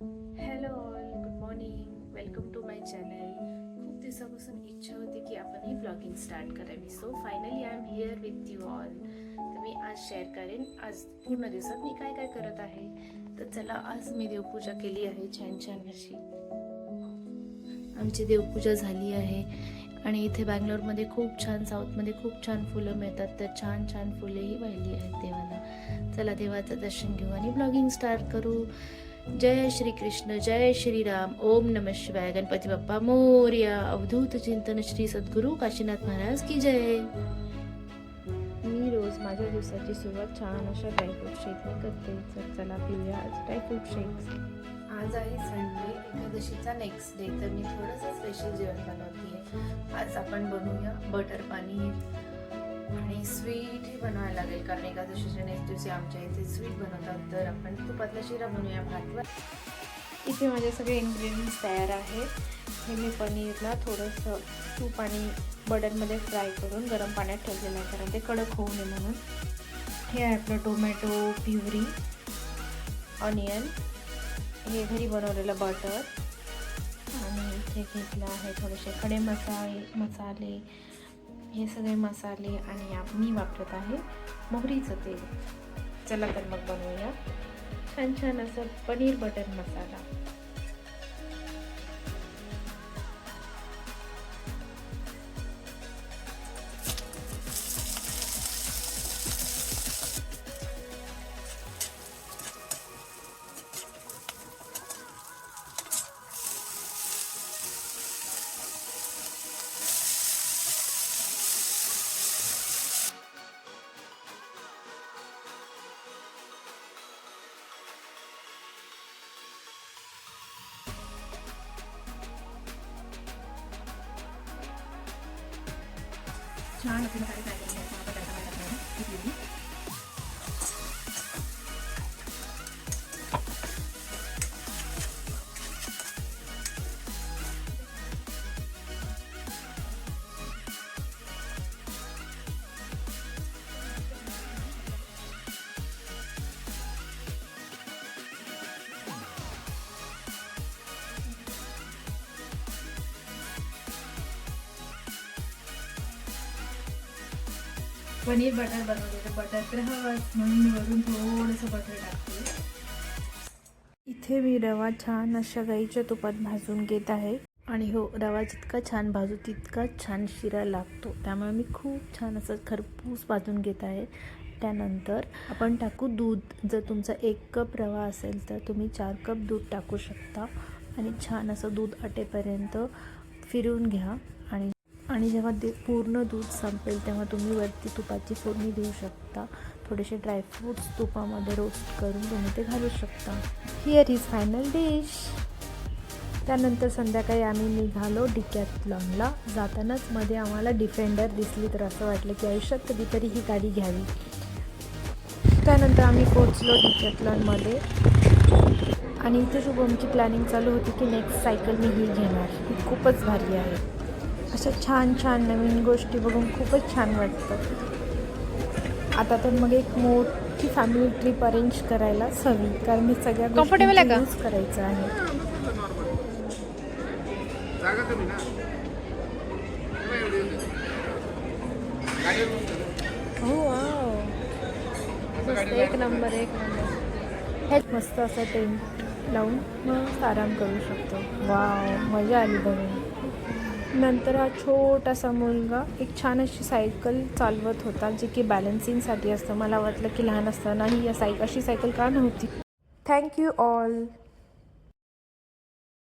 Hello all, good morning, welcome to my channel. खूप दिवसापासून इच्छा होती की आपण ही ब्लॉगिंग स्टार्ट करावी. So finally I am here with you all. तर मी आज शेअर करेन आज पूर्ण दिवसात मी काय काय करत आहे. तर चला, आज मी देवपूजा केली आहे छान छान अशी. आमची देवपूजा झाली आहे आणि इथे बँगलोरमध्ये खूप छान, साऊथमध्ये खूप छान फुलं मिळतात. तर छान छान फुलेही वाहिली आहेत देवाला. चला देवाचं दर्शन घेऊ आणि ब्लॉगिंग स्टार्ट करू. जय श्री कृष्ण, जय श्री राम, ओम नमः शिवाय, गणपती बाप्पा मोरया, अवधूत चिंतन श्री सद्गुरू काशीनाथ महाराज की जय. मी रोज माझ्या दिवसाची सुरुवात छान अशा ड्रायफ्रूट शेकने करते. तर चला पिऊया आज ड्रायफ्रूट शेक्स. आज आहे संडे, एकादशीचा नेक्स्ट डे. तर मी थोडंसं स्पेशल जेवण बनवते. आज आपण बनवूया बटर पनीर आणि स्वीट हे बनवायला लागेल, कारण एकादशीच्या नेक्स्ट दिवशी आमच्या इथे स्वीट बनवतात. तर आपण तुपातला शिरा बनवूया भातवर. इथे माझे सगळे इन्ग्रेडियंट्स तयार आहेत. हे मी पनीरला थोडंसं तूप आणि बटरमध्ये फ्राय करून गरम पाण्यात ठेवलेलं आहे, कारण ते कडक होऊ नये म्हणून. हे आहे आपलं टोमॅटो प्युरी, ऑनियन, हे घरी बनवलेलं बटर, आणि इथे घेतलं आहे थोडेसे खडे मसाले, हे सगळे मसाले, आणि मी वापरत आहे मोहरीचं तेल. चला तर मग बनवूया छान छान असं पनीर बटर मसाला. छान असे मसाले फ्राय करून घ्यायचे. आता त्याचा वाटा करून पनीर बटर बनवलेलं. बटर तर हवंच म्हणून मी वरून थोडंसं बटर टाकते. इथे मी रवा छान अशा गाईच्या तुपात भाजून घेत आहे. आणि हो, रवा जितका छान भाजू तितका छान शिरा लागतो. त्यामुळे मी खूप छान असं खरपूस भाजून घेत आहे. त्यानंतर आपण टाकू दूध. जर तुमचा 1 कप रवा असेल तर तुम्ही 4 कप दूध टाकू शकता. आणि छान असं दूध आटेपर्यंत फिरवून घ्या. आणि जेव्हा पूर्ण दूध संपेल तेव्हा तुम्ही वरती तुपाची फोडणी देऊ शकता. थोडेसे ड्रायफ्रूट्स तुपामध्ये रोस्ट करून तुम्ही ते घालू शकता. Here is final dish. त्यानंतर संध्याकाळी आम्ही निघालो डिकॅथलॉनला. जातानाच मध्ये आम्हाला डिफेंडर दिसली, तर असं वाटलं की आयुष्यात कधीतरी ही गाडी घ्यावी. त्यानंतर आम्ही पोहोचलो डिकॅथलॉनमध्ये. आणि इथे शुभमची प्लॅनिंग चालू होती की नेक्स्ट सायकल मी ही घेणार, ही खूपच भारी आहे. अशा छान छान नवीन गोष्टी बघून खूपच छान वाटतं. आता तर मग एक मोठी फॅमिली ट्रिप अरेंज करायलाच हवी, कारण मी सगळ्या गोष्टी यूज करायचं आहे. हो वाव, एक नंबर. हे मस्त असं टेंट लावून मग आराम करू शकतो. वाव, मजा आली बघून. नंतर हा छोटासा मुलगा एक छान अशी सायकल चालवत होता, जी की बॅलन्सिंगसाठी असतं. मला वाटलं की लहान असताना ही अशी सायकल का नव्हती. Thank you all.